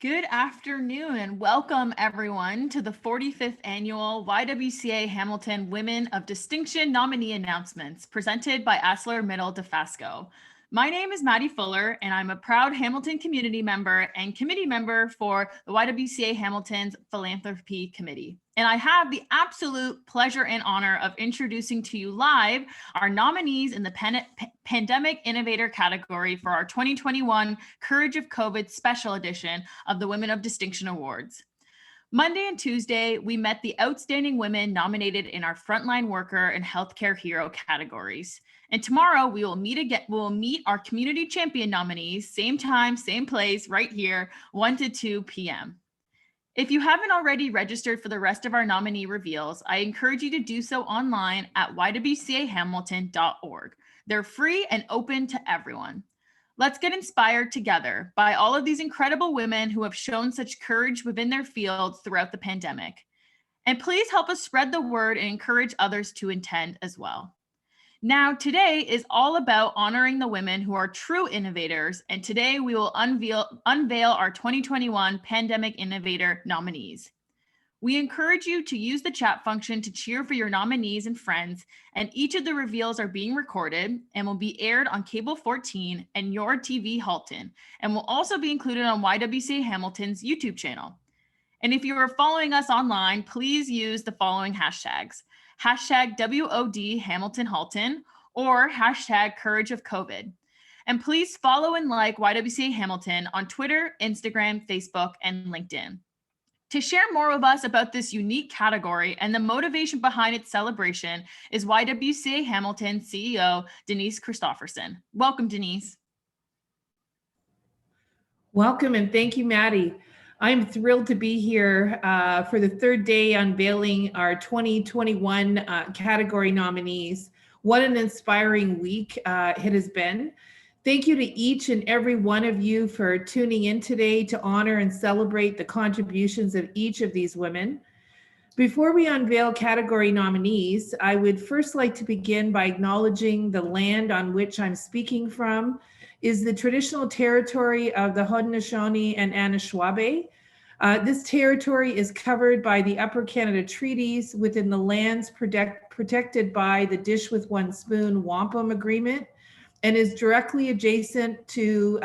Good afternoon and welcome everyone to the 45th annual YWCA Hamilton Women of Distinction nominee announcements presented by ArcelorMittal Dofasco. My name is Maddie Fuller and I'm a proud Hamilton community member and committee member for the YWCA Hamilton's Philanthropy Committee. And I have the absolute pleasure and honor of introducing to you live our nominees in the Pandemic Innovator category for our 2021 Courage of COVID Special Edition of the Women of Distinction Awards. Monday and Tuesday, we met the outstanding women nominated in our frontline worker and healthcare hero categories. And tomorrow we will meet our community champion nominees, same time, same place, right here, 1 to 2 p.m. If you haven't already registered for the rest of our nominee reveals, I encourage you to do so online at ywcahamilton.org. They're free and open to everyone. Let's get inspired together by all of these incredible women who have shown such courage within their fields throughout the pandemic. And please help us spread the word and encourage others to attend as well. Now, today is all about honoring the women who are true innovators, and today we will unveil our 2021 Pandemic Innovator nominees. We encourage you to use the chat function to cheer for your nominees and friends, and each of the reveals are being recorded and will be aired on Cable 14 and Your TV Halton, and will also be included on YWCA Hamilton's YouTube channel. And if you are following us online, please use the following hashtags. Hashtag WOD Hamilton Halton or hashtag Courage of COVID. And please follow and like YWCA Hamilton on Twitter, Instagram, Facebook, and LinkedIn. To share more with us about this unique category and the motivation behind its celebration is YWCA Hamilton CEO, Denise Christofferson. Welcome, Denise. Welcome and thank you, Maddie. I'm thrilled to be here for the third day unveiling our 2021 category nominees. What an inspiring week it has been. Thank you to each and every one of you for tuning in today to honor and celebrate the contributions of each of these women. Before we unveil category nominees, I would first like to begin by acknowledging the land on which I'm speaking from is the traditional territory of the Haudenosaunee and Anishinaabe. This territory is covered by the Upper Canada Treaties within the lands protected by the Dish with One Spoon Wampum Agreement and is directly adjacent to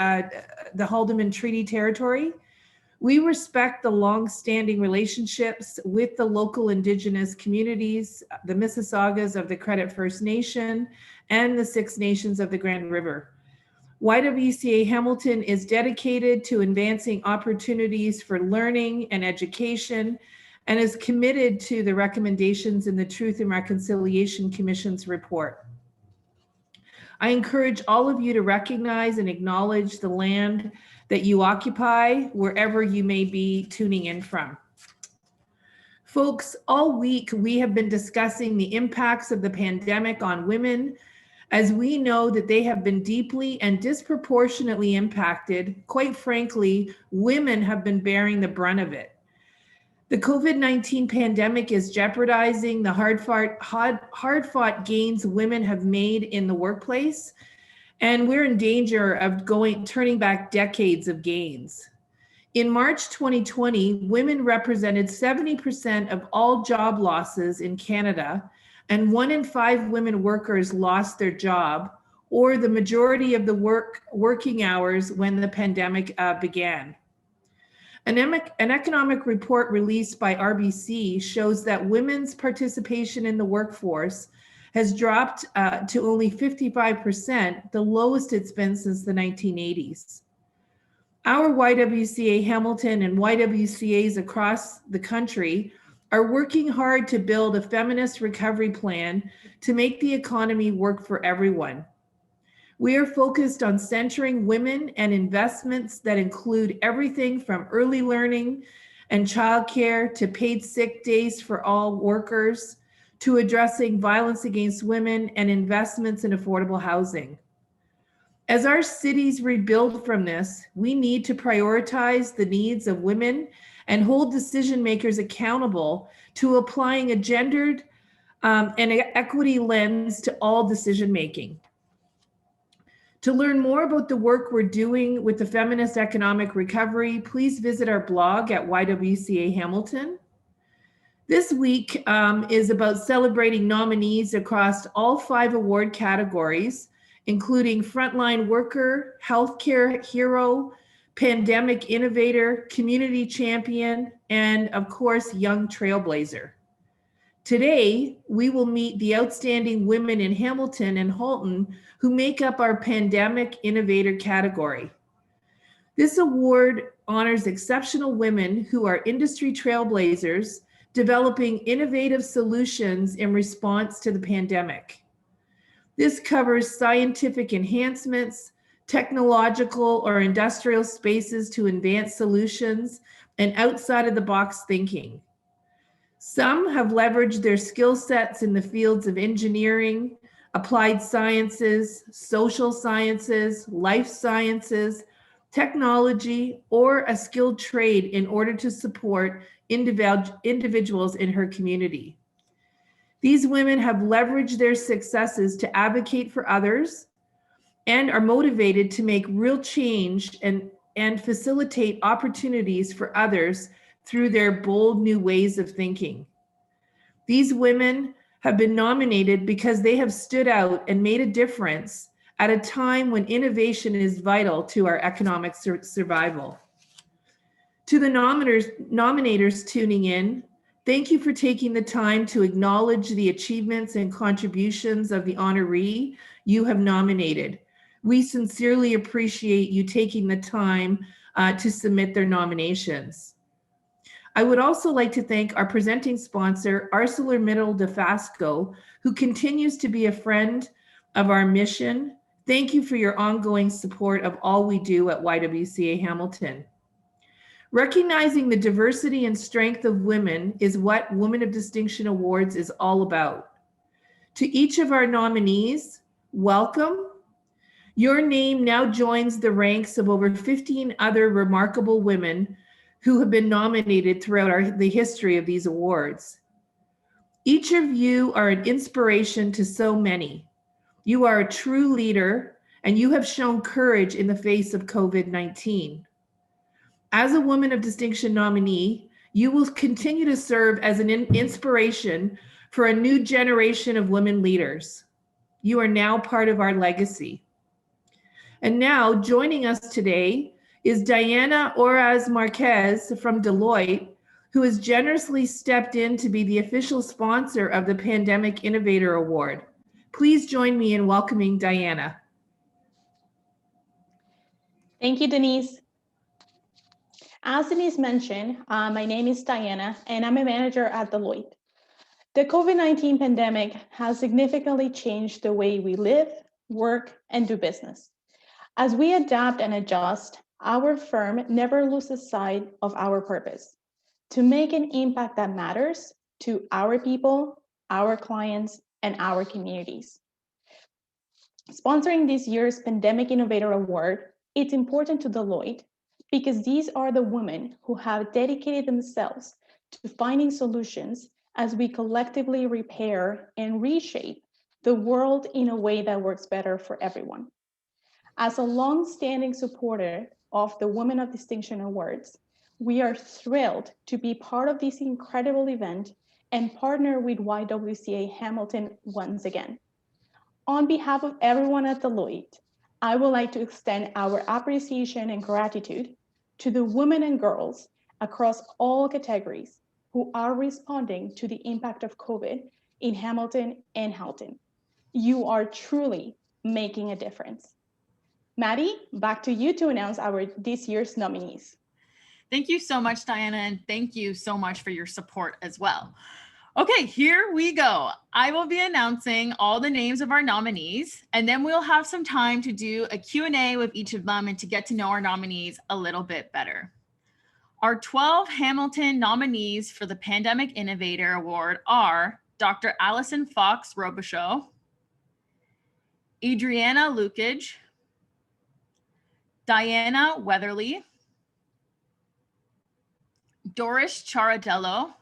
the Haldimand Treaty Territory. We respect the long-standing relationships with the local Indigenous communities, the Mississaugas of the Credit First Nation, and the Six Nations of the Grand River. YWCA Hamilton is dedicated to advancing opportunities for learning and education and is committed to the recommendations in the Truth and Reconciliation Commission's report. I encourage all of you to recognize and acknowledge the land that you occupy wherever you may be tuning in from. Folks, all week we have been discussing the impacts of the pandemic on women, as we know that they have been deeply and disproportionately impacted. Quite frankly, women have been bearing the brunt of it. The COVID-19 pandemic is jeopardizing the hard-fought gains women have made in the workplace, and we're in danger of turning back decades of gains. In March 2020, women represented 70% of all job losses in Canada, and 1 in 5 women workers lost their job, or the majority of the working hours when the pandemic began. An economic report released by RBC shows that women's participation in the workforce has dropped to only 55%, the lowest it's been since the 1980s. Our YWCA Hamilton and YWCAs across the country are working hard to build a feminist recovery plan to make the economy work for everyone. We are focused on centering women and investments that include everything from early learning and childcare to paid sick days for all workers, to addressing violence against women and investments in affordable housing. As our cities rebuild from this, we need to prioritize the needs of women and hold decision makers accountable to applying a gendered and equity lens to all decision making. To learn more about the work we're doing with the feminist economic recovery, please visit our blog at YWCA Hamilton. This week is about celebrating nominees across all 5 award categories, including Frontline Worker, Healthcare Hero, Pandemic Innovator, Community Champion, and of course, Young Trailblazer. Today, we will meet the outstanding women in Hamilton and Halton who make up our Pandemic Innovator category. This award honors exceptional women who are industry trailblazers, developing innovative solutions in response to the pandemic. This covers scientific enhancements, technological or industrial spaces to advance solutions, and outside of the box thinking. Some have leveraged their skill sets in the fields of engineering, applied sciences, social sciences, life sciences, technology, or a skilled trade in order to support individuals in her community. These women have leveraged their successes to advocate for others and are motivated to make real change and facilitate opportunities for others through their bold new ways of thinking. These women have been nominated because they have stood out and made a difference at a time when innovation is vital to our economic survival. To the nominators tuning in, thank you for taking the time to acknowledge the achievements and contributions of the honoree you have nominated. We sincerely appreciate you taking the time to submit their nominations. I would also like to thank our presenting sponsor, ArcelorMittal Dofasco, who continues to be a friend of our mission. Thank you for your ongoing support of all we do at YWCA Hamilton. Recognizing the diversity and strength of women is what Women of Distinction Awards is all about. To each of our nominees, welcome. Your name now joins the ranks of over 15 other remarkable women who have been nominated throughout the history of these awards. Each of you are an inspiration to so many. You are a true leader, and you have shown courage in the face of COVID-19. As a Woman of Distinction nominee, you will continue to serve as an inspiration for a new generation of women leaders. You are now part of our legacy. And now joining us today is Diana Oraz Marquez from Deloitte, who has generously stepped in to be the official sponsor of the Pandemic Innovator Award. Please join me in welcoming Diana. Thank you, Denise. As Denise mentioned, my name is Diana, and I'm a manager at Deloitte. The COVID-19 pandemic has significantly changed the way we live, work, and do business. As we adapt and adjust, our firm never loses sight of our purpose: to make an impact that matters to our people, our clients, and our communities. Sponsoring this year's Pandemic Innovator Award, it's important to Deloitte because these are the women who have dedicated themselves to finding solutions as we collectively repair and reshape the world in a way that works better for everyone. As a long-standing supporter of the Women of Distinction Awards, we are thrilled to be part of this incredible event and partner with YWCA Hamilton once again. On behalf of everyone at Deloitte, I would like to extend our appreciation and gratitude to the women and girls across all categories who are responding to the impact of COVID in Hamilton and Halton. You are truly making a difference. Maddie, back to you to announce this year's nominees. Thank you so much, Diana, and thank you so much for your support as well. Okay, here we go. I will be announcing all the names of our nominees, and then we'll have some time to do a Q&A with each of them and to get to know our nominees a little bit better. Our 12 Hamilton nominees for the Pandemic Innovator Award are Dr. Allison Fox Robichaud, Adriana Lukage, Diana Weatherly, Doris Charadello,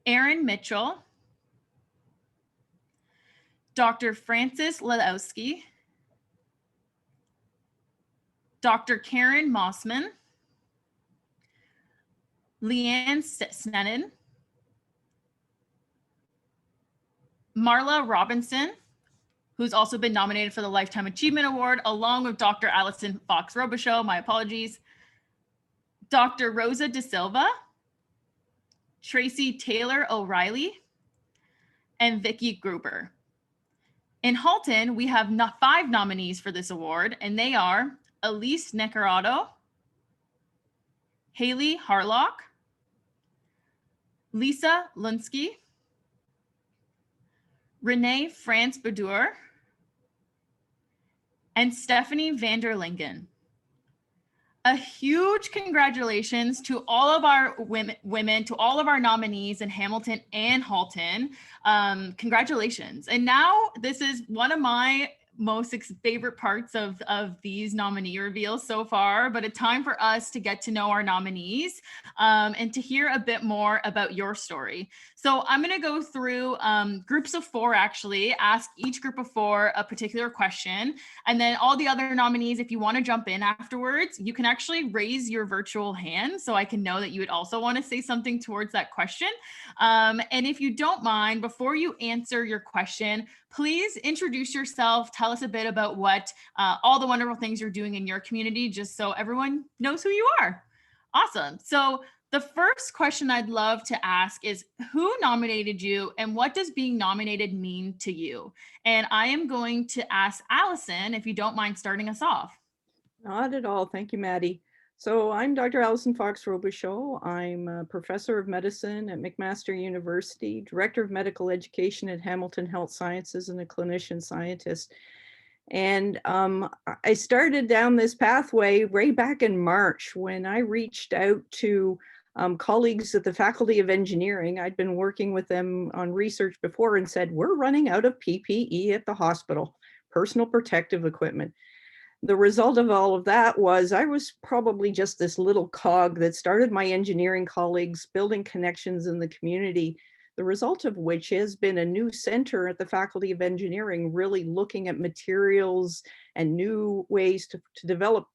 Erin Mitchell, Dr. Francis Ledowski, Dr. Karen Mossman, Leanne Sneddon, Marla Robinson, who's also been nominated for the Lifetime Achievement Award, along with Dr. Allison Fox Robichaud, my apologies, Dr. Rosa De Silva, Tracy Taylor O'Reilly, and Vicky Gruber. In Halton, we have 5 nominees for this award, and they are Elise Neccarado, Haley Harlock, Lisa Lunsky, Renee France Badur, and Stephanie Vanderlingen. A huge congratulations to all of our women, to all of our nominees in Hamilton and Halton. Congratulations. And now this is one of my most favorite parts of these nominee reveals so far, but a time for us to get to know our nominees and to hear a bit more about your story. So I'm going to go through groups of 4, actually, ask each group of 4 a particular question. And then all the other nominees, if you want to jump in afterwards, you can actually raise your virtual hand so I can know that you would also want to say something towards that question. And if you don't mind, before you answer your question, please introduce yourself. Tell us a bit about what all the wonderful things you're doing in your community, just so everyone knows who you are. Awesome. So the first question I'd love to ask is, who nominated you and what does being nominated mean to you? And I am going to ask Allison, if you don't mind starting us off. Not at all. Thank you, Maddie. So I'm Dr. Allison Fox Robichaud. I'm a professor of medicine at McMaster University, director of medical education at Hamilton Health Sciences, and a clinician scientist. And I started down this pathway way back in March when I reached out to colleagues at the Faculty of Engineering. I'd been working with them on research before and said, we're running out of PPE at the hospital, personal protective equipment. The result of all of that was I was probably just this little cog that started my engineering colleagues building connections in the community, the result of which has been a new center at the Faculty of Engineering, really looking at materials and new ways to develop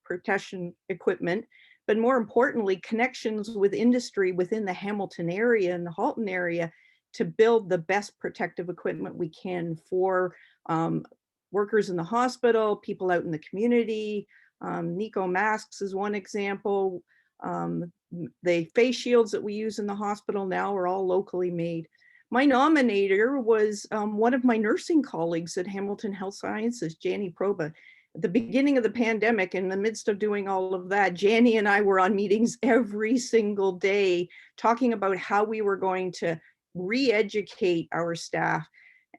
protection equipment, but more importantly, connections with industry within the Hamilton area and the Halton area to build the best protective equipment we can for workers in the hospital, people out in the community. Nico masks is one example. The face shields that we use in the hospital now are all locally made. My nominator was one of my nursing colleagues at Hamilton Health Sciences, Janie Proba. At the beginning of the pandemic, in the midst of doing all of that, Janie and I were on meetings every single day talking about how we were going to re-educate our staff.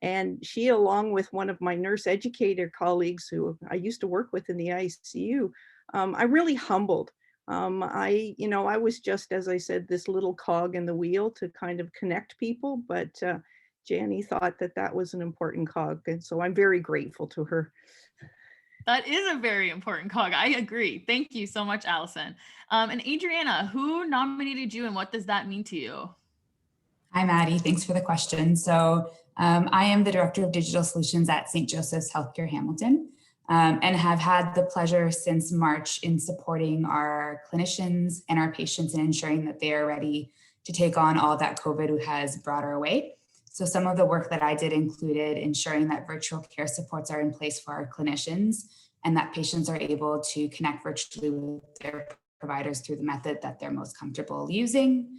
And she, along with one of my nurse educator colleagues who I used to work with in the ICU, I'm really humbled. I was just, as I said, this little cog in the wheel to kind of connect people, but Janie thought that that was an important cog. And so I'm very grateful to her. That is a very important cog. I agree. Thank you so much, Allison. And Adriana, who nominated you and what does that mean to you? Hi, Maddie. Thanks for the question. So I am the Director of Digital Solutions at St. Joseph's Healthcare Hamilton and have had the pleasure since March in supporting our clinicians and our patients and ensuring that they are ready to take on all that COVID has brought our way. So some of the work that I did included ensuring that virtual care supports are in place for our clinicians and that patients are able to connect virtually with their providers through the method that they're most comfortable using.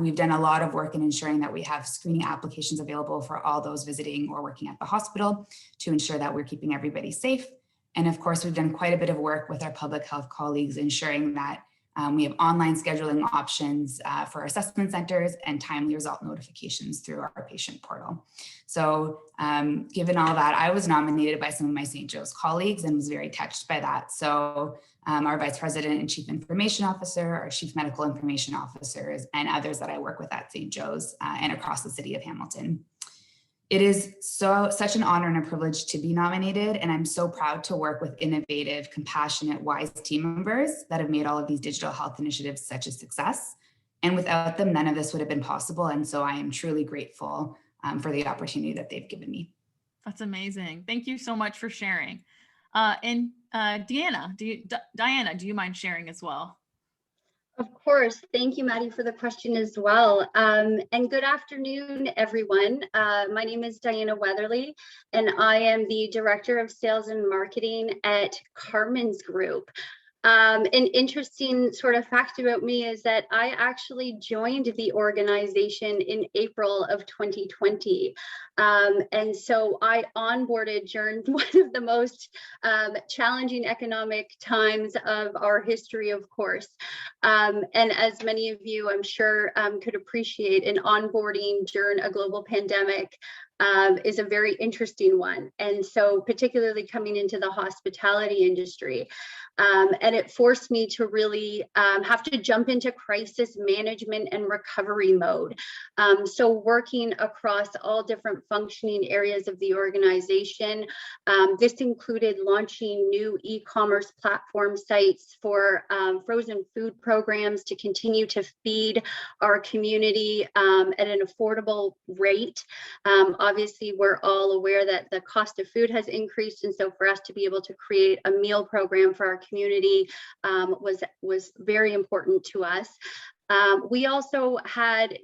We've done a lot of work in ensuring that we have screening applications available for all those visiting or working at the hospital to ensure that we're keeping everybody safe. And of course, we've done quite a bit of work with our public health colleagues, ensuring that we have online scheduling options for our assessment centers and timely result notifications through our patient portal. So given all that, I was nominated by some of my St. Joe's colleagues and was very touched by that. So our Vice President and Chief Information Officer, our Chief Medical Information Officers, and others that I work with at St. Joe's and across the city of Hamilton. It is such an honor and a privilege to be nominated, and I'm so proud to work with innovative, compassionate, wise team members that have made all of these digital health initiatives such a success. And without them, none of this would have been possible. And so I am truly grateful for the opportunity that they've given me. That's amazing. Thank you so much for sharing. And Diana, Diana, do you mind sharing as well? Of course. Thank you, Maddie, for the question as well. And good afternoon, everyone. My name is Diana Weatherly, and I am the Director of Sales and Marketing at Carmen's Group. An interesting sort of fact about me is that I actually joined the organization in April of 2020. And so I onboarded during one of the most challenging economic times of our history, of course. And as many of you, I'm sure, could appreciate, an onboarding during a global pandemic is a very interesting one. And so particularly coming into the hospitality industry. And it forced me to really have to jump into crisis management and recovery mode. So working across all different functioning areas of the organization. This included launching new e-commerce platform sites for frozen food programs to continue to feed our community at an affordable rate. Obviously, we're all aware that the cost of food has increased. And so for us to be able to create a meal program for our community was very important to us. We also had,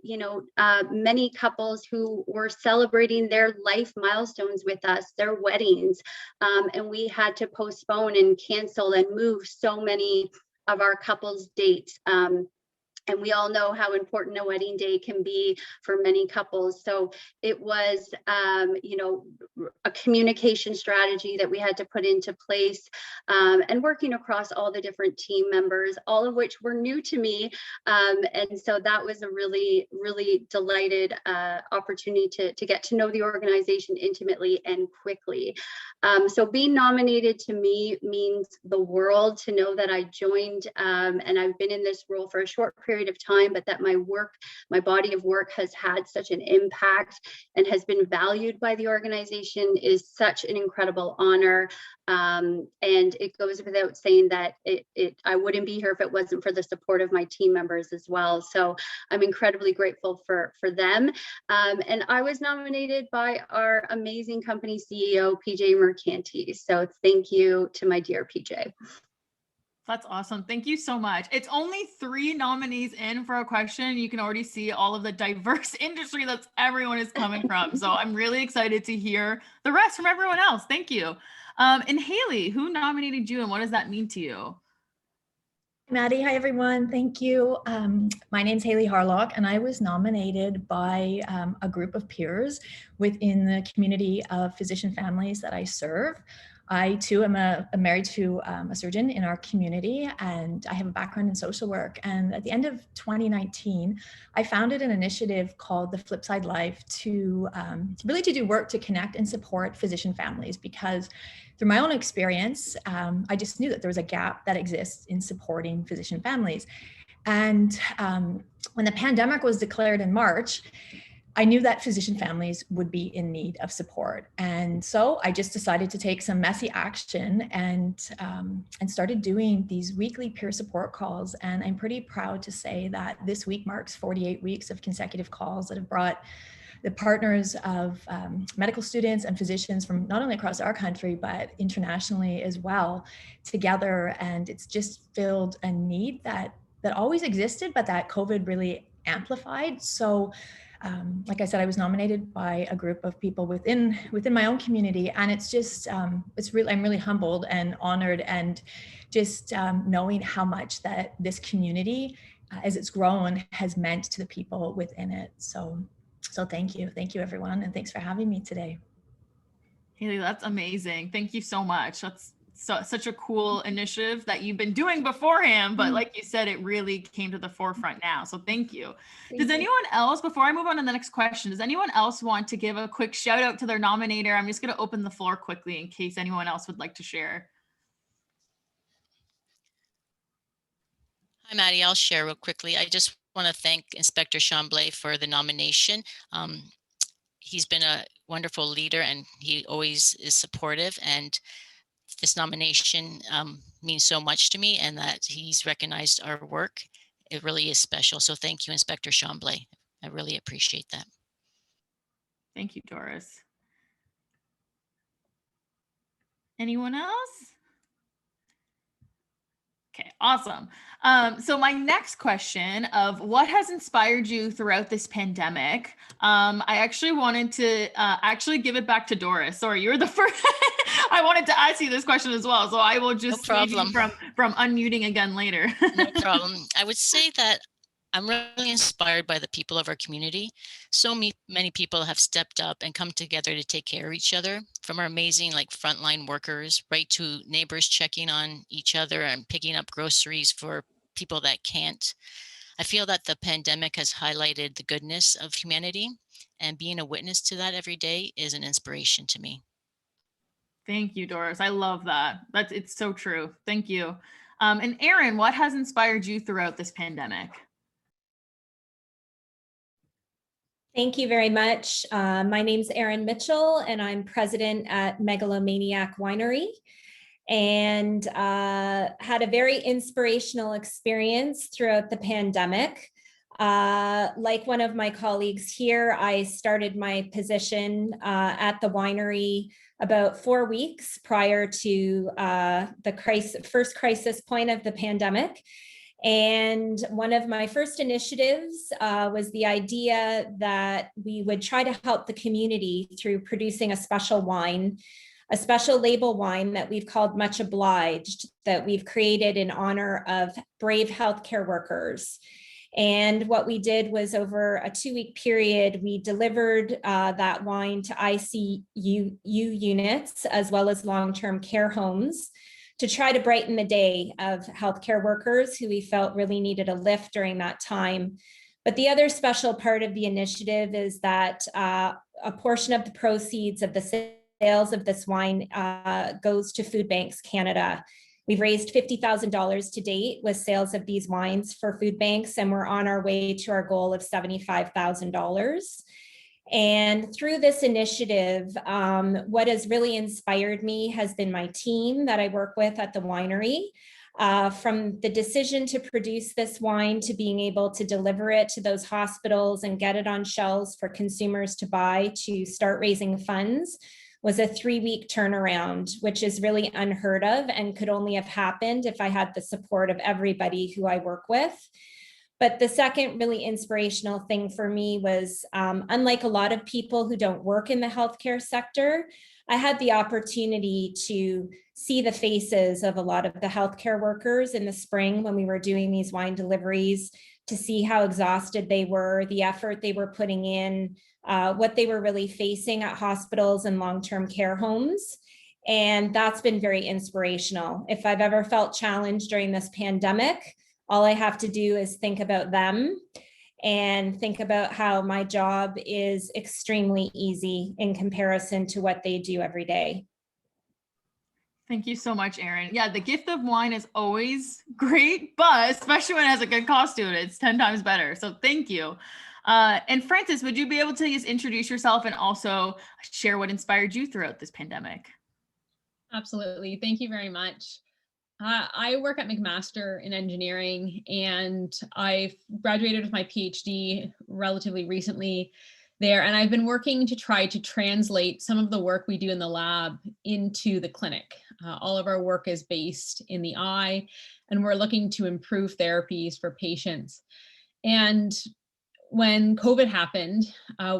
many couples who were celebrating their life milestones with us, their weddings, and we had to postpone and cancel and move so many of our couples' dates. And we all know how important a wedding day can be for many couples. So it was, a communication strategy that we had to put into place, and working across all the different team members, all of which were new to me. And so that was a really, really delighted opportunity to get to know the organization intimately and quickly. So being nominated to me means the world, to know that I joined, and I've been in this role for a short period of time, but that my body of work has had such an impact and has been valued by the organization is such an incredible honor. And it goes without saying that I wouldn't be here if it wasn't for the support of my team members as well. So I'm incredibly grateful for them. And I was nominated by our amazing company CEO, PJ Mercanti. So thank you to my dear PJ. That's awesome. Thank you so much. It's only 3 nominees in for a question. You can already see all of the diverse industry that everyone is coming from. So I'm really excited to hear the rest from everyone else. Thank you. And Haley, who nominated you and what does that mean to you? Maddie, hi everyone, thank you. My name's Haley Harlock and I was nominated by a group of peers within the community of physician families that I serve. I too am married to a surgeon in our community, and I have a background in social work. And at the end of 2019, I founded an initiative called the Flipside Life to really do work to connect and support physician families, because through my own experience, I just knew that there was a gap that exists in supporting physician families. And when the pandemic was declared in March, I knew that physician families would be in need of support. And so I just decided to take some messy action and started doing these weekly peer support calls. And I'm pretty proud to say that this week marks 48 weeks of consecutive calls that have brought the partners of medical students and physicians from not only across our country, but internationally as well together. And it's just filled a need that always existed, but that COVID really amplified. So like I said, I was nominated by a group of people within my own community, and it's just I'm really humbled and honored, and just knowing how much that this community, as it's grown, has meant to the people within it. So thank you everyone, and thanks for having me today. Haley, that's amazing. Thank you so much. That's such a cool initiative that you've been doing beforehand, but like you said, it really came to the forefront now. So thank you. Does anyone else, before I move on to the next question, does anyone else want to give a quick shout out to their nominator? I'm just going to open the floor quickly in case anyone else would like to share. Hi, Maddie. I'll share real quickly. I just want to thank Inspector Chamblay for the nomination. He's been a wonderful leader and he always is supportive, and this nomination means so much to me, and that he's recognized our work. It really is special. So thank you, Inspector Chamblay. I really appreciate that. Thank you, Doris. Anyone else? Okay, awesome. So my next question of what has inspired you throughout this pandemic? I actually wanted to actually give it back to Doris. Sorry, you're the first. I wanted to ask you this question as well, so I will just save you from unmuting again later. No problem. I would say that I'm really inspired by the people of our community. So many people have stepped up and come together to take care of each other, from our amazing like frontline workers right to neighbors checking on each other and picking up groceries for people that can't. I feel that the pandemic has highlighted the goodness of humanity, and being a witness to that every day is an inspiration to me. Thank you, Doris. I love that. It's so true. Thank you. And Erin, what has inspired you throughout this pandemic? Thank you very much. My name's Erin Mitchell, and I'm president at Megalomaniac Winery, and had a very inspirational experience throughout the pandemic. Like one of my colleagues here, I started my position at the winery about 4 weeks prior to the first crisis point of the pandemic. And one of my first initiatives was the idea that we would try to help the community through producing a special wine, a special label wine that we've called Much Obliged, that we've created in honor of brave healthcare workers. And what we did was, over a 2-week period, we delivered that wine to ICU units as well as long-term care homes to try to brighten the day of healthcare workers who we felt really needed a lift during that time. But the other special part of the initiative is that a portion of the proceeds of the sales of this wine goes to Food Banks Canada. We've raised $50,000 to date with sales of these wines for food banks, and we're on our way to our goal of $75,000. And through this initiative, what has really inspired me has been my team that I work with at the winery. From the decision to produce this wine to being able to deliver it to those hospitals and get it on shelves for consumers to buy, to start raising funds, was a 3-week turnaround, which is really unheard of and could only have happened if I had the support of everybody who I work with. But the second really inspirational thing for me was, unlike a lot of people who don't work in the healthcare sector, I had the opportunity to see the faces of a lot of the healthcare workers in the spring when we were doing these wine deliveries, to see how exhausted they were, the effort they were putting in, what they were really facing at hospitals and long-term care homes. And that's been very inspirational. If I've ever felt challenged during this pandemic, all I have to do is think about them and think about how my job is extremely easy in comparison to what they do every day. Thank you so much, Erin. Yeah, the gift of wine is always great, but especially when it has a good cost to it, it's 10 times better. So thank you. And Frances, would you be able to just introduce yourself and also share what inspired you throughout this pandemic? Absolutely. Thank you very much. I work at McMaster in engineering, and I graduated with my PhD relatively recently there. And I've been working to try to translate some of the work we do in the lab into the clinic. All of our work is based in the eye, and we're looking to improve therapies for patients. And when COVID happened,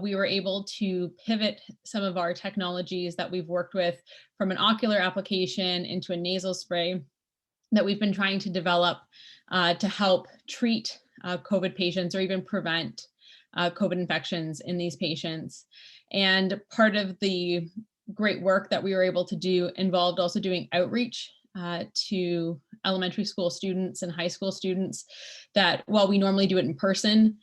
we were able to pivot some of our technologies that we've worked with from an ocular application into a nasal spray that we've been trying to develop to help treat COVID patients or even prevent COVID infections in these patients. And part of the great work that we were able to do involved also doing outreach to elementary school students and high school students, that while we normally do it in person,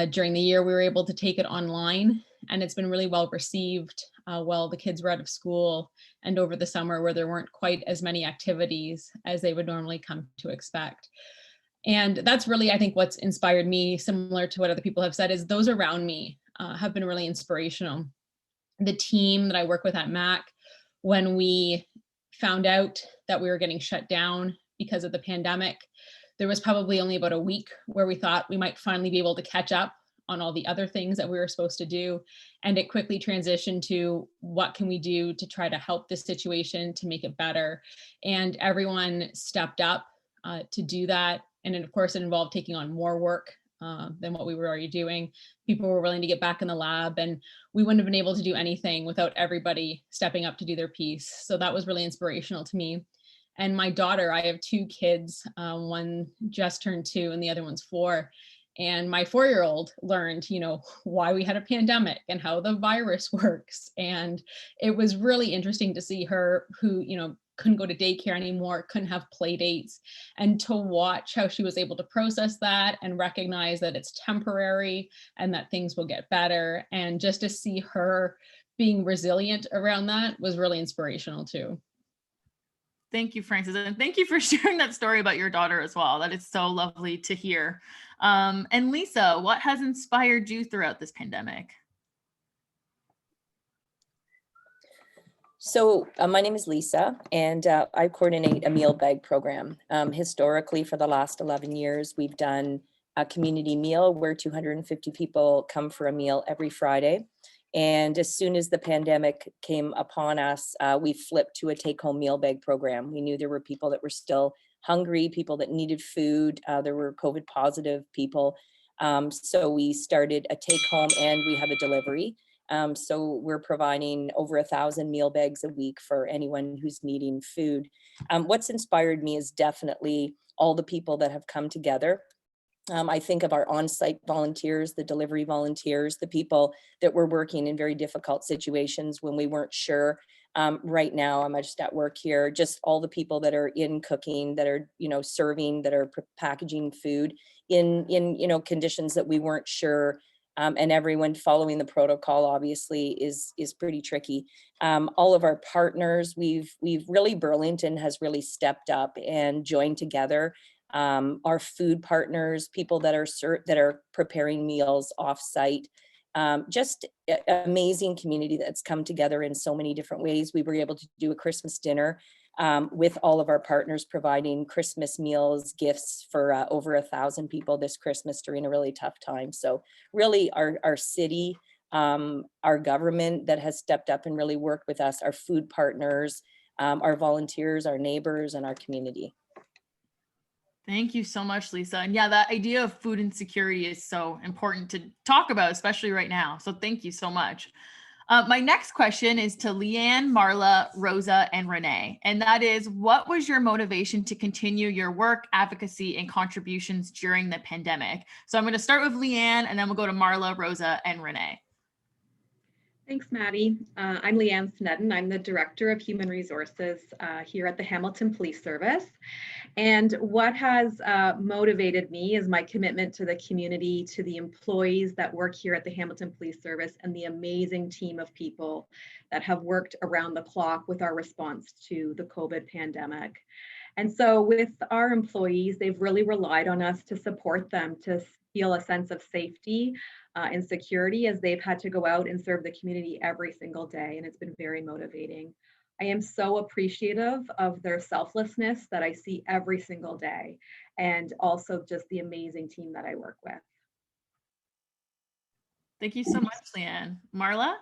during the year we were able to take it online, and it's been really well received while the kids were out of school and over the summer, where there weren't quite as many activities as they would normally come to expect. And that's really, I think, what's inspired me, similar to what other people have said, is those around me have been really inspirational. The team that I work with at MAC, when we found out that we were getting shut down because of the pandemic, there was probably only about a week where we thought we might finally be able to catch up on all the other things that we were supposed to do. And it quickly transitioned to what can we do to try to help this situation, to make it better. And everyone stepped up to do that. And then of course it involved taking on more work than what we were already doing. People were willing to get back in the lab, and we wouldn't have been able to do anything without everybody stepping up to do their piece. So that was really inspirational to me. And my daughter, I have 2 kids, one just turned 2 and the other one's 4. And my 4-year-old learned, why we had a pandemic and how the virus works. And it was really interesting to see her, who, couldn't go to daycare anymore, couldn't have play dates, and to watch how she was able to process that and recognize that it's temporary and that things will get better. And just to see her being resilient around that was really inspirational too. Thank you, Frances. And thank you for sharing that story about your daughter as well. That is so lovely to hear. And Lisa, what has inspired you throughout this pandemic? So my name is Lisa, and I coordinate a meal bag program. Historically, for the last 11 years, we've done a community meal where 250 people come for a meal every Friday. And as soon as the pandemic came upon us, we flipped to a take-home meal bag program. We knew there were people that were still hungry, people that needed food. There were COVID positive people. So we started a take-home, and we have a delivery. So we're providing over 1,000 meal bags a week for anyone who's needing food. What's inspired me is definitely all the people that have come together. I think of our on-site volunteers, the delivery volunteers, the people that were working in very difficult situations when we weren't sure. Right now, I'm just at work here, just all the people that are in cooking, that are, serving, that are packaging food in conditions that we weren't sure. And everyone following the protocol obviously is pretty tricky. All of our partners, we've really, Burlington has really stepped up and joined together. Our food partners, people that are preparing meals off-site, just amazing community that's come together in so many different ways. We were able to do a Christmas dinner with all of our partners, providing Christmas meals, gifts for over 1,000 people this Christmas during a really tough time. So really our city, our government that has stepped up and really worked with us, our food partners, our volunteers, our neighbors, and our community. Thank you so much, Lisa. And yeah, that idea of food insecurity is so important to talk about, especially right now. So thank you so much. My next question is to Leanne, Marla, Rosa, and Renee. And that is, what was your motivation to continue your work, advocacy, and contributions during the pandemic? So I'm going to start with Leanne, and then we'll go to Marla, Rosa, and Renee. Thanks, Maddie. I'm Leanne Snedden. I'm the Director of Human Resources here at the Hamilton Police Service. And what has motivated me is my commitment to the community, to the employees that work here at the Hamilton Police Service, and the amazing team of people that have worked around the clock with our response to the COVID pandemic. And so with our employees, they've really relied on us to support them, to feel a sense of safety and security as they've had to go out and serve the community every single day. And it's been very motivating. I am so appreciative of their selflessness that I see every single day, and also just the amazing team that I work with. Thank you so much, Leanne. Marla?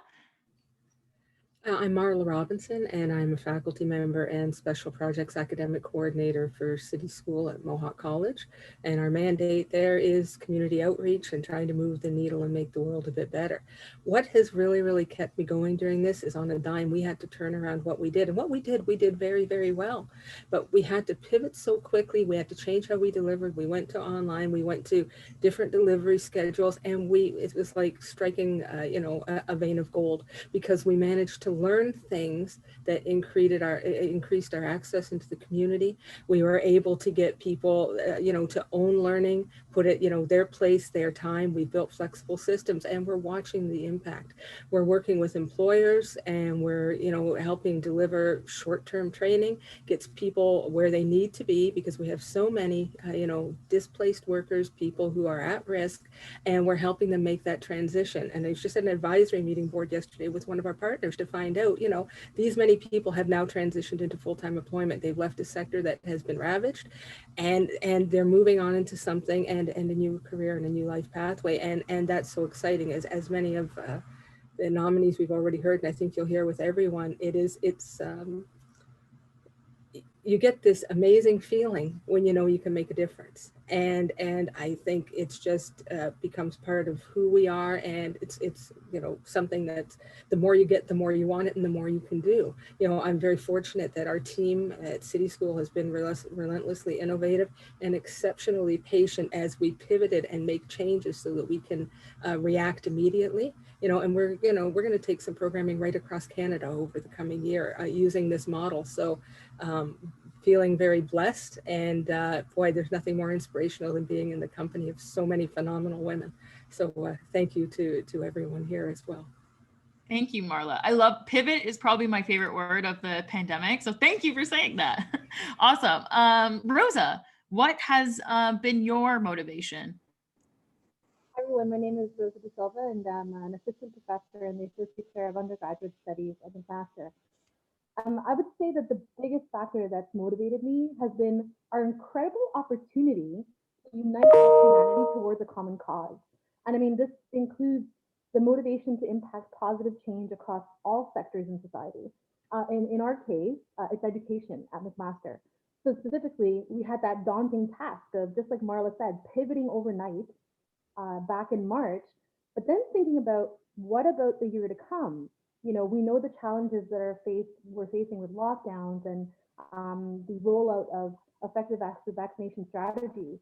I'm Marla Robinson, and I'm a faculty member and Special Projects Academic Coordinator for City School at Mohawk College. And our mandate there is community outreach and trying to move the needle and make the world a bit better. What has really, really kept me going during this is on a dime, we had to turn around what we did. And what we did very, very well. But we had to pivot so quickly. We had to change how we delivered. We went to online. We went to different delivery schedules. And it was like striking, a vein of gold, because we managed to learn things that increased our access into the community. We were able to get people, to own learning, put it, their place, their time. We built flexible systems, and we're watching the impact. We're working with employers, and we're, helping deliver short-term training, gets people where they need to be, because we have so many, displaced workers, people who are at risk, and we're helping them make that transition. And there's just an advisory meeting board yesterday with one of our partners to find find out, you know, these many people have now transitioned into full-time employment. They've left a sector that has been ravaged, and they're moving on into something and a new career and a new life pathway. And that's so exciting. As many of the nominees we've already heard, and I think you'll hear with everyone, you get this amazing feeling when you know you can make a difference, and I think it's just becomes part of who we are, and it's you know, something that the more you get, the more you want it, and the more you can do. You know, I'm very fortunate that our team at City School has been relentlessly innovative and exceptionally patient as we pivoted and make changes so that we can react immediately. You know, and we're going to take some programming right across Canada over the coming year using this model. So feeling very blessed, and boy, there's nothing more inspirational than being in the company of so many phenomenal women. So thank you to everyone here as well. Thank you, Marla. I love pivot is probably my favorite word of the pandemic. So thank you for saying that. Awesome. Rosa, what has been your motivation? Hi everyone, my name is Rosa De Silva, and I'm an assistant professor in the Associate Chair of Undergraduate Studies at McMaster. I would say that the biggest factor that's motivated me has been our incredible opportunity to unite humanity towards a common cause. And I mean, this includes the motivation to impact positive change across all sectors in society. In our case, it's education at McMaster. So specifically, we had that daunting task of, just like Marla said, pivoting overnight back in March, but then thinking about what about the year to come? You know, we know the challenges that we're facing with lockdowns and the rollout of effective vaccination strategies.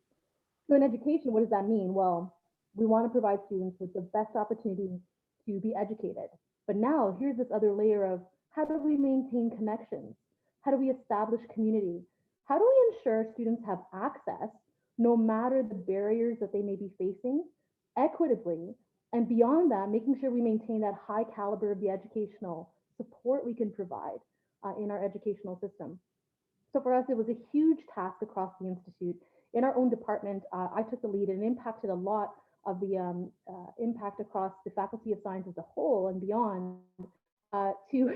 So in education, what does that mean? Well, we want to provide students with the best opportunity to be educated. But now here's this other layer of, how do we maintain connections? How do we establish community? How do we ensure students have access, no matter the barriers that they may be facing, equitably? And beyond that, making sure we maintain that high caliber of the educational support we can provide in our educational system. So for us, it was a huge task across the Institute. In our own department, I took the lead, and impacted a lot of the impact across the Faculty of Science as a whole and beyond to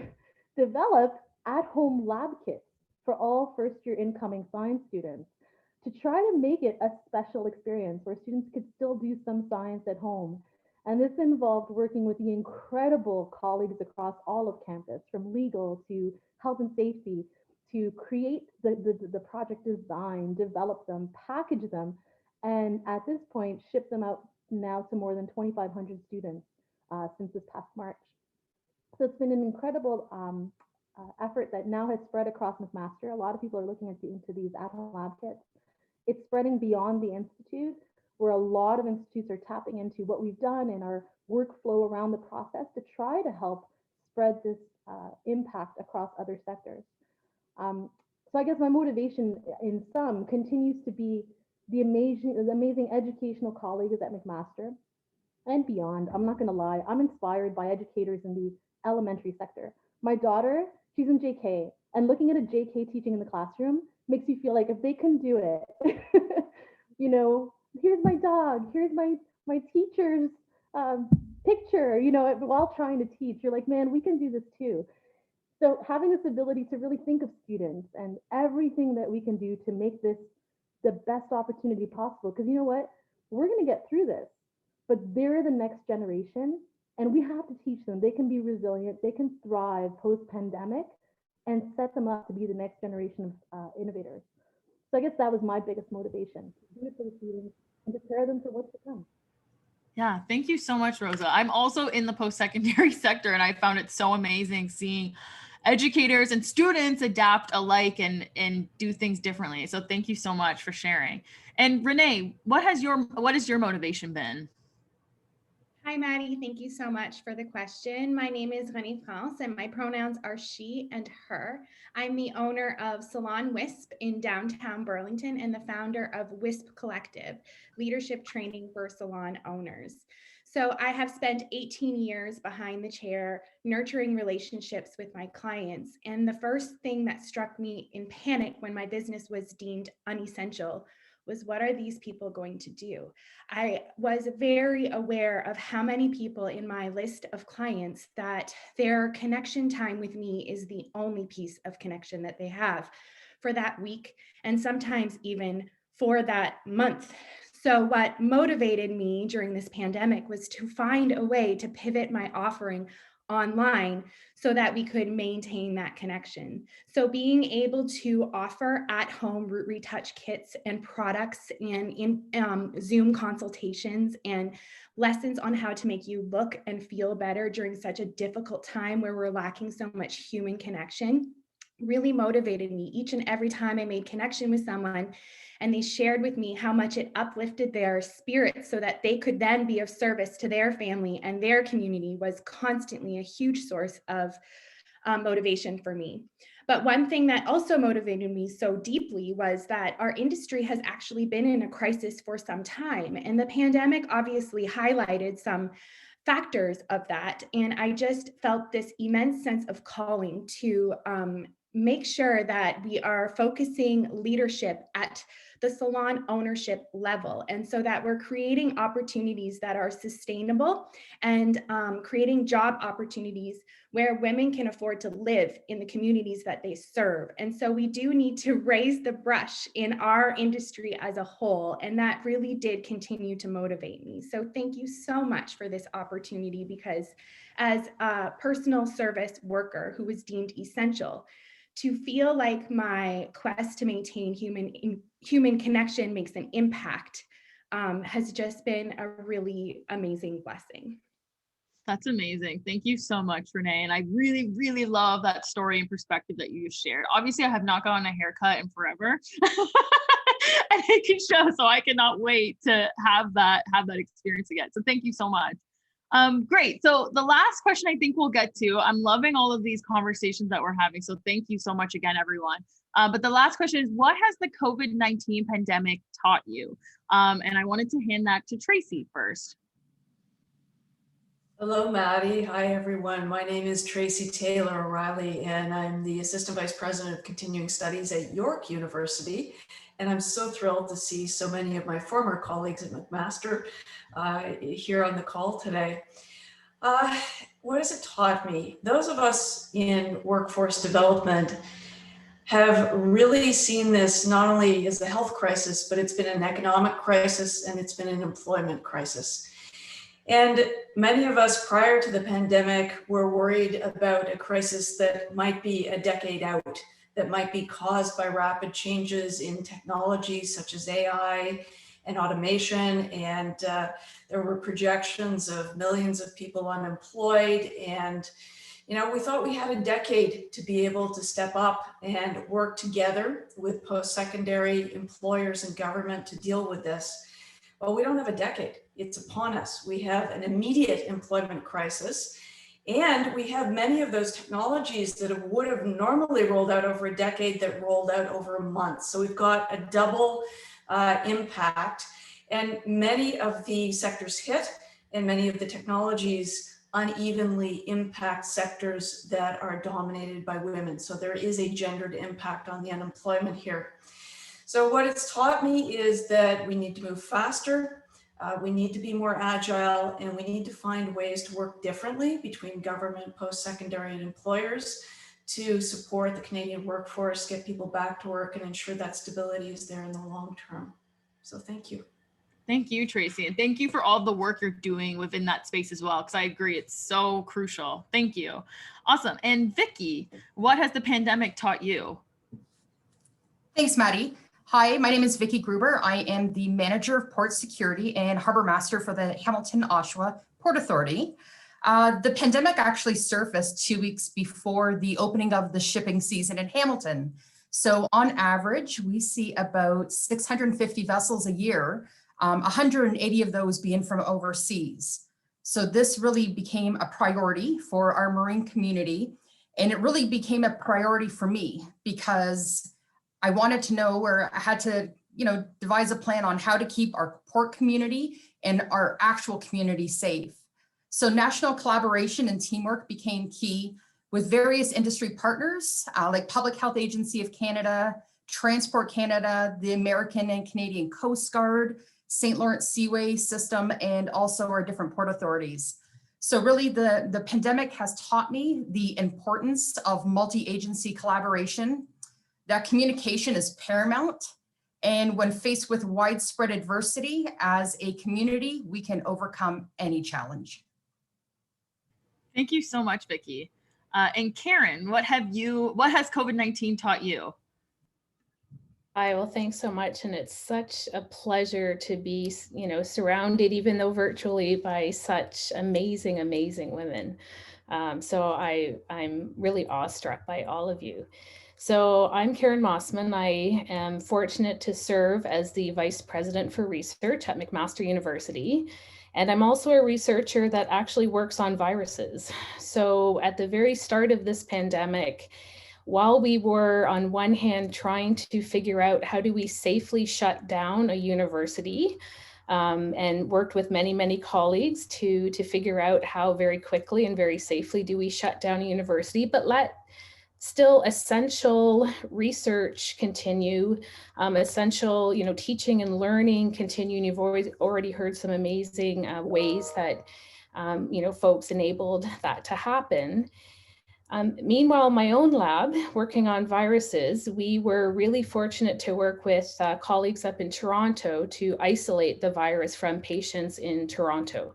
develop at-home lab kits for all first-year incoming science students, to try to make it a special experience where students could still do some science at home. And this involved working with the incredible colleagues across all of campus, from legal to health and safety, to create the project design, develop them, package them, and at this point, ship them out now to more than 2,500 students since this past March. So it's been an incredible effort that now has spread across McMaster. A lot of people are looking into these at-home lab kits. It's spreading beyond the Institute, where a lot of institutes are tapping into what we've done in our workflow around the process to try to help spread this impact across other sectors. So I guess my motivation in sum continues to be the amazing educational colleagues at McMaster and beyond. I'm not going to lie, I'm inspired by educators in the elementary sector. My daughter, she's in JK, and looking at a JK teaching in the classroom makes you feel like, if they can do it, you know, here's my dog, here's my teacher's picture, you know, while trying to teach, you're like, man, we can do this too. So having this ability to really think of students and everything that we can do to make this the best opportunity possible, because you know what, we're going to get through this, but they're the next generation, and we have to teach them they can be resilient, they can thrive post-pandemic, and set them up to be the next generation of innovators. So I guess that was my biggest motivation, to do it for the students and prepare them for what's to come. Yeah, thank you so much, Rosa. I'm also in the post-secondary sector, and I found it so amazing seeing educators and students adapt alike and do things differently. So thank you so much for sharing. And Renee, what has your motivation been? Hi, Maddie. Thank you so much for the question. My name is Renée France, and my pronouns are she and her. I'm the owner of Salon Wisp in downtown Burlington and the founder of Wisp Collective, leadership training for salon owners. So I have spent 18 years behind the chair, nurturing relationships with my clients. And the first thing that struck me in panic when my business was deemed unessential was, what are these people going to do? I was very aware of how many people in my list of clients that their connection time with me is the only piece of connection that they have for that week, and sometimes even for that month. So what motivated me during this pandemic was to find a way to pivot my offering online so that we could maintain that connection. So being able to offer at-home root retouch kits and products and in Zoom consultations and lessons on how to make you look and feel better during such a difficult time where we're lacking so much human connection really motivated me each and every time I made connection with someone and they shared with me how much it uplifted their spirits so that they could then be of service to their family and their community was constantly a huge source of motivation for me. But one thing that also motivated me so deeply was that our industry has actually been in a crisis for some time. And the pandemic obviously highlighted some factors of that. And I just felt this immense sense of calling to make sure that we are focusing leadership at the salon ownership level. And so that we're creating opportunities that are sustainable and creating job opportunities where women can afford to live in the communities that they serve. And so we do need to raise the brush in our industry as a whole. And that really did continue to motivate me. So thank you so much for this opportunity, because as a personal service worker who was deemed essential, to feel like my quest to maintain human connection makes an impact has just been a really amazing blessing. That's amazing. Thank you so much, Renee. And I really, really love that story and perspective that you just shared. Obviously, I have not gotten a haircut in forever. And it can show, so I cannot wait to have that experience again. So thank you so much. Great. So the last question I think we'll get to, I'm loving all of these conversations that we're having. So thank you so much again, everyone. But the last question is, what has the COVID-19 pandemic taught you? And I wanted to hand that to Tracy first. Hello, Maddie. Hi, everyone. My name is Tracy Taylor O'Reilly, and I'm the Assistant Vice President of Continuing Studies at York University. And I'm so thrilled to see so many of my former colleagues at McMaster here on the call today. What has it taught me? Those of us in workforce development have really seen this not only as a health crisis, but it's been an economic crisis and it's been an employment crisis. And many of us prior to the pandemic were worried about a crisis that might be a decade out, that might be caused by rapid changes in technologies such as AI and automation. And there were projections of millions of people unemployed. And, you know, we thought we had a decade to be able to step up and work together with post-secondary employers and government to deal with this. Well, we don't have a decade. It's upon us. We have an immediate employment crisis, and we have many of those technologies that would have normally rolled out over a decade that rolled out over a month. So we've got a double impact, and many of the sectors hit, and many of the technologies unevenly impact sectors that are dominated by women. So there is a gendered impact on the unemployment here. So what it's taught me is that we need to move faster, we need to be more agile, and we need to find ways to work differently between government, post-secondary, and employers to support the Canadian workforce, get people back to work, and ensure that stability is there in the long term. So thank you. Thank you, Tracy. And thank you for all the work you're doing within that space as well, because I agree, it's so crucial. Thank you. Awesome. And Vicky, what has the pandemic taught you? Thanks, Maddie. Hi, my name is Vicky Gruber. I am the Manager of Port Security and Harbor Master for the Hamilton-Oshawa Port Authority. The pandemic actually surfaced 2 weeks before the opening of the shipping season in Hamilton. So on average, we see about 650 vessels a year, 180 of those being from overseas. So this really became a priority for our marine community. And it really became a priority for me because I wanted to know, or I had to, devise a plan on how to keep our port community and our actual community safe. So national collaboration and teamwork became key with various industry partners like Public Health Agency of Canada, Transport Canada, the American and Canadian Coast Guard, St. Lawrence Seaway System, and also our different port authorities. So really the pandemic has taught me the importance of multi-agency collaboration, that communication is paramount. And when faced with widespread adversity as a community, we can overcome any challenge. Thank you so much, Vicki. And Karen, what has COVID-19 taught you? Hi, well, thanks so much. And it's such a pleasure to be, surrounded, even though virtually, by such amazing, amazing women. So I'm really awestruck by all of you. So I'm Karen Mossman. I am fortunate to serve as the Vice President for Research at McMaster University. And I'm also a researcher that actually works on viruses. So at the very start of this pandemic, while we were on one hand trying to figure out how do we safely shut down a university, and worked with many, many colleagues to figure out how very quickly and very safely do we shut down a university, but let still essential research continue, essential, teaching and learning continue. And you've already heard some amazing ways that, folks enabled that to happen. Meanwhile, my own lab, working on viruses, we were really fortunate to work with colleagues up in Toronto to isolate the virus from patients in Toronto.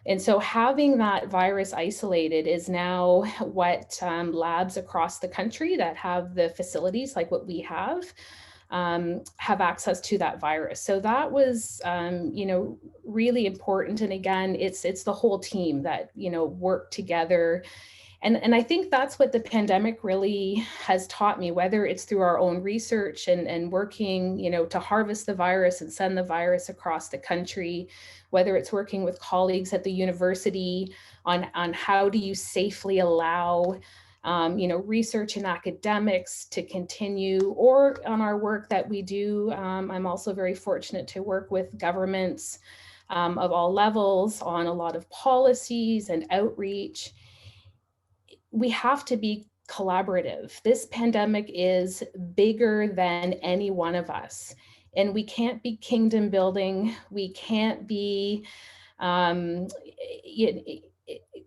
And so having that virus isolated is now what labs across the country that have the facilities like what we have access to that virus. So that was, really important. And again, it's the whole team that, worked together. And I think that's what the pandemic really has taught me, whether it's through our own research and working, to harvest the virus and send the virus across the country, whether it's working with colleagues at the university on how do you safely allow, research and academics to continue, or on our work that we do. I'm also very fortunate to work with governments of all levels on a lot of policies and outreach. We have to be collaborative. This pandemic is bigger than any one of us, and we can't be kingdom building. We can't be,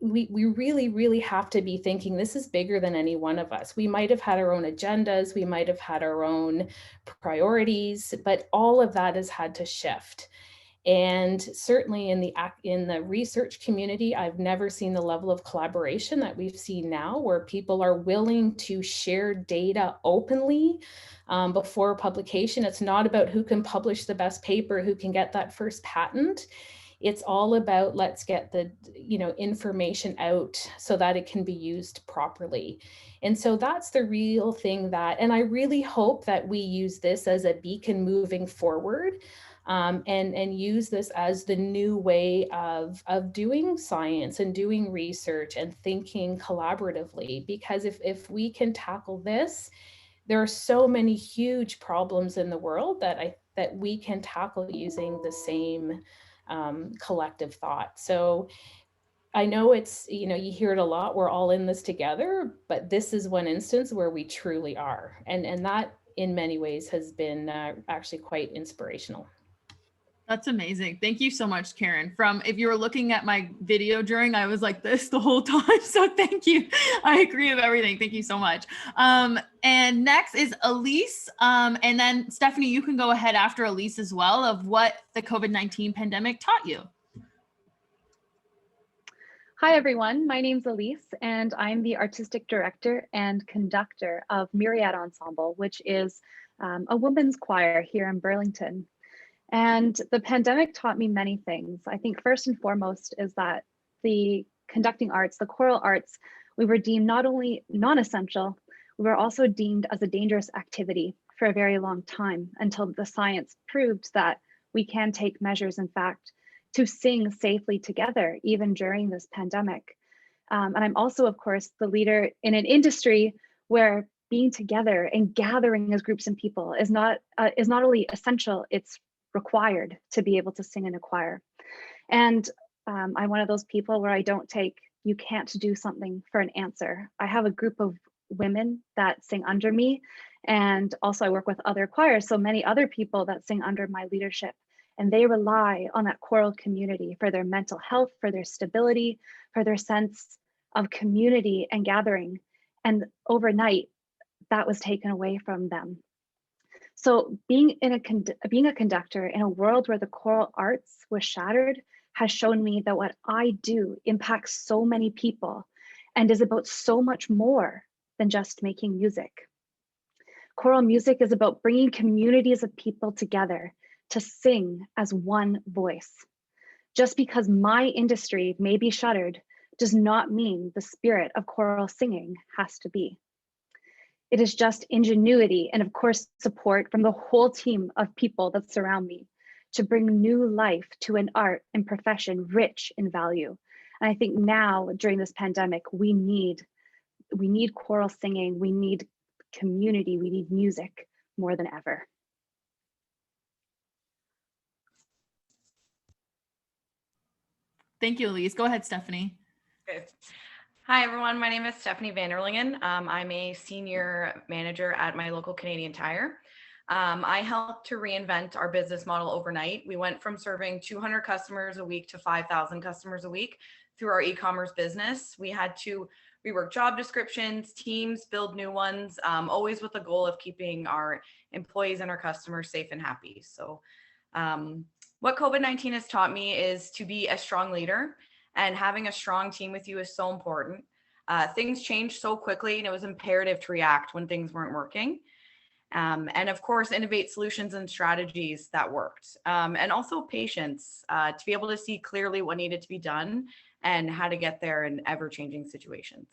we really, really have to be thinking this is bigger than any one of us. We might have had our own agendas, we might have had our own priorities, but all of that has had to shift. And certainly in the research community, I've never seen the level of collaboration that we've seen now, where people are willing to share data openly before publication. It's not about who can publish the best paper, who can get that first patent. It's all about let's get the information out so that it can be used properly. And so that's the real thing and I really hope that we use this as a beacon moving forward. And use this as the new way of doing science and doing research and thinking collaboratively. Because if we can tackle this, there are so many huge problems in the world that we can tackle using the same collective thought. So I know it's, you hear it a lot, we're all in this together, but this is one instance where we truly are. And that in many ways has been actually quite inspirational. That's amazing. Thank you so much, Karen. If you were looking at my video during, I was like this the whole time. So thank you. I agree with everything. Thank you so much. And next is Elise. And then Stephanie, you can go ahead after Elise as well of what the COVID-19 pandemic taught you. Hi, everyone. My name's Elise, and I'm the artistic director and conductor of Myriad Ensemble, which is a women's choir here in Burlington. And the pandemic taught me many things. I think first and foremost is that the conducting arts, the choral arts, we were deemed not only non-essential, we were also deemed as a dangerous activity for a very long time until the science proved that we can take measures, in fact, to sing safely together, even during this pandemic. And I'm also, of course, the leader in an industry where being together and gathering as groups and people is not only essential, it's required to be able to sing in a choir. And I'm one of those people where I don't take, you can't do something for an answer. I have a group of women that sing under me. And also I work with other choirs, so many other people that sing under my leadership. And they rely on that choral community for their mental health, for their stability, for their sense of community and gathering. And overnight, that was taken away from them. So being a conductor in a world where the choral arts was shattered has shown me that what I do impacts so many people and is about so much more than just making music. Choral music is about bringing communities of people together to sing as one voice. Just because my industry may be shuttered does not mean the spirit of choral singing has to be. It is just ingenuity and of course support from the whole team of people that surround me to bring new life to an art and profession rich in value. And I think now during this pandemic, we need choral singing, we need community, we need music more than ever. Thank you, Elise. Go ahead, Stephanie. Okay. Hi, everyone. My name is Stephanie Vanderlingen. I'm a senior manager at my local Canadian Tire. I helped to reinvent our business model overnight. We went from serving 200 customers a week to 5,000 customers a week through our e-commerce business. We had to rework job descriptions, teams, build new ones, always with the goal of keeping our employees and our customers safe and happy. So what COVID-19 has taught me is to be a strong leader, and having a strong team with you is so important. Things changed so quickly and it was imperative to react when things weren't working. And of course, innovate solutions and strategies that worked. And also patience to be able to see clearly what needed to be done and how to get there in ever-changing situations.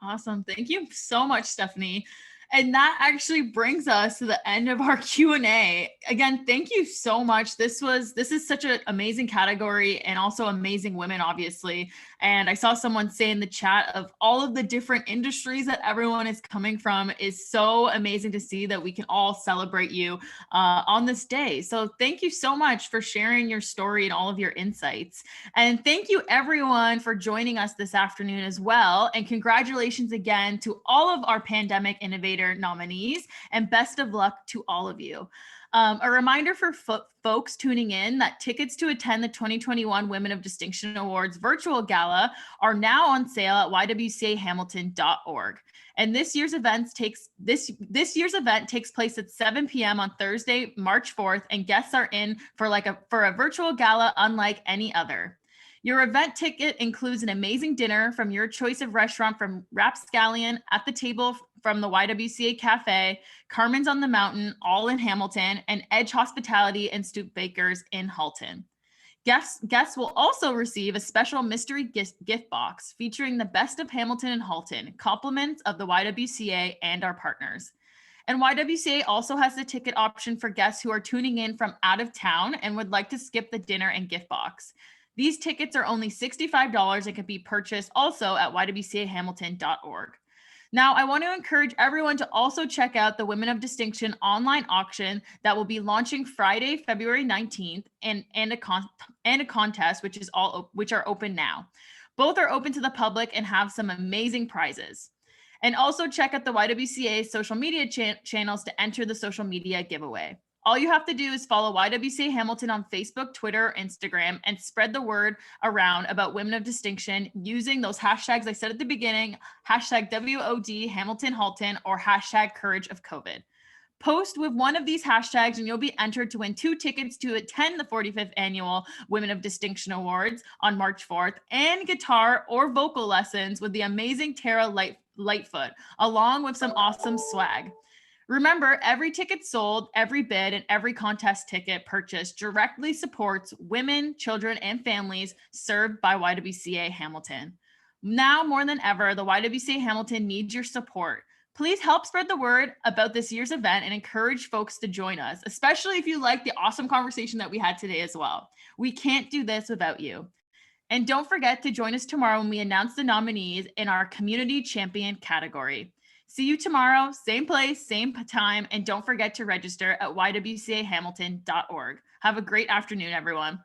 Awesome. Thank you so much, Stephanie. And that actually brings us to the end of our Q&A. Again, thank you so much. This is such an amazing category and also amazing women, obviously. And I saw someone say in the chat of all of the different industries that everyone is coming from is so amazing to see that we can all celebrate you on this day. So thank you so much for sharing your story and all of your insights. And thank you everyone for joining us this afternoon as well. And congratulations again to all of our Pandemic Innovator nominees, and best of luck to all of you. A reminder for folks tuning in that tickets to attend the 2021 Women of Distinction Awards virtual gala are now on sale at ywcahamilton.org. And this year's event takes place at 7 p.m. on Thursday, March 4th, and guests are in for a virtual gala unlike any other. Your event ticket includes an amazing dinner from your choice of restaurant, from Rapscallion at the table from the YWCA Cafe, Carmen's on the Mountain, all in Hamilton, and Edge Hospitality and Stoop Bakers in Halton. Guests will also receive a special mystery gift box featuring the best of Hamilton and Halton, compliments of the YWCA and our partners. And YWCA also has the ticket option for guests who are tuning in from out of town and would like to skip the dinner and gift box. These tickets are only $65 and can be purchased also at ywcahamilton.org. Now, I want to encourage everyone to also check out the Women of Distinction online auction that will be launching Friday, February 19th, and a contest, which are open now. Both are open to the public and have some amazing prizes. And also check out the YWCA social media channels to enter the social media giveaway. All you have to do is follow YWCA Hamilton on Facebook, Twitter, Instagram, and spread the word around about Women of Distinction using those hashtags I said at the beginning, hashtag WOD Hamilton Halton or hashtag Courage of COVID. Post with one of these hashtags and you'll be entered to win 2 tickets to attend the 45th Annual Women of Distinction Awards on March 4th and guitar or vocal lessons with the amazing Tara Lightfoot, along with some awesome swag. Remember, every ticket sold, every bid, and every contest ticket purchased directly supports women, children, and families served by YWCA Hamilton. Now more than ever, the YWCA Hamilton needs your support. Please help spread the word about this year's event and encourage folks to join us, especially if you like the awesome conversation that we had today as well. We can't do this without you. And don't forget to join us tomorrow when we announce the nominees in our Community Champion category. See you tomorrow, same place, same time, and don't forget to register at ywcahamilton.org. Have a great afternoon, everyone.